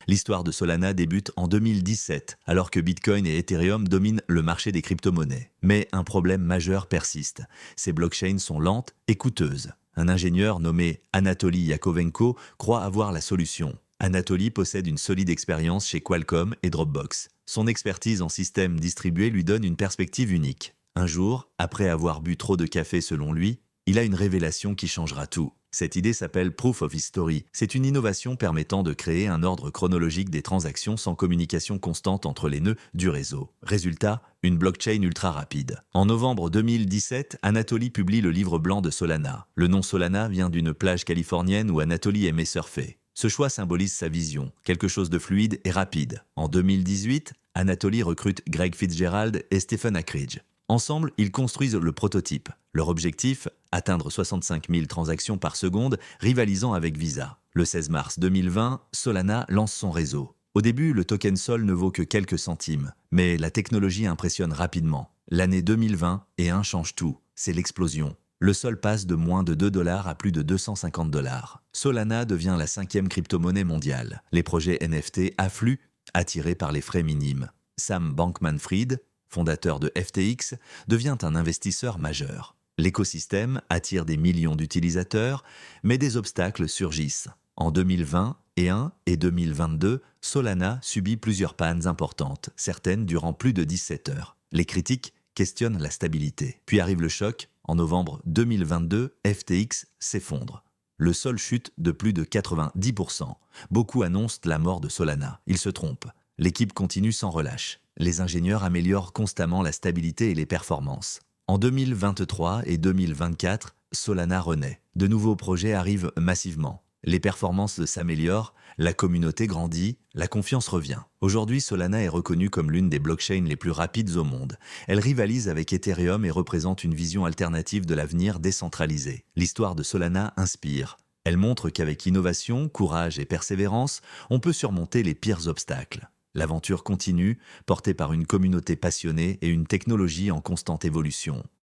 L'histoire de Solana débute en 2017, alors que Bitcoin et Ethereum dominent le marché des crypto-monnaies. Mais un problème majeur persiste. Ces blockchains sont lentes et coûteuses. Un ingénieur nommé Anatoly Yakovenko croit avoir la solution. Anatoly possède une solide expérience chez Qualcomm et Dropbox. Son expertise en système distribué lui donne une perspective unique. Un jour, après avoir bu trop de café selon lui, il a une révélation qui changera tout. Cette idée s'appelle Proof of History. C'est une innovation permettant de créer un ordre chronologique des transactions sans communication constante entre les nœuds du réseau. Résultat, une blockchain ultra rapide. En novembre 2017, Anatoly publie le livre blanc de Solana. Le nom Solana vient d'une plage californienne où Anatoly aimait surfer. Ce choix symbolise sa vision, quelque chose de fluide et rapide. En 2018, Anatoly recrute Greg Fitzgerald et Stephen Akridge. Ensemble, ils construisent le prototype. Leur objectif, atteindre 65 000 transactions par seconde, rivalisant avec Visa. Le 16 mars 2020, Solana lance son réseau. Au début, le token Sol ne vaut que quelques centimes, mais la technologie impressionne rapidement. L'année 2020 et un change tout, c'est l'explosion. Le Sol passe de moins de 2 dollars à plus de 250 dollars. Solana devient la 5e crypto-monnaie mondiale. Les projets NFT affluent, attirés par les frais minimes. Sam Bankman-Fried, fondateur de FTX, devient un investisseur majeur. L'écosystème attire des millions d'utilisateurs, mais des obstacles surgissent. En 2021 et 2022, Solana subit plusieurs pannes importantes, certaines durant plus de 17 heures. Les critiques questionnent la stabilité. Puis arrive le choc. En novembre 2022, FTX s'effondre. Le Sol chute de plus de 90%. Beaucoup annoncent la mort de Solana. Ils se trompent. L'équipe continue sans relâche. Les ingénieurs améliorent constamment la stabilité et les performances. En 2023 et 2024, Solana renaît. De nouveaux projets arrivent massivement. Les performances s'améliorent, la communauté grandit, la confiance revient. Aujourd'hui, Solana est reconnue comme l'une des blockchains les plus rapides au monde. Elle rivalise avec Ethereum et représente une vision alternative de l'avenir décentralisé. L'histoire de Solana inspire. Elle montre qu'avec innovation, courage et persévérance, on peut surmonter les pires obstacles. L'aventure continue, portée par une communauté passionnée et une technologie en constante évolution.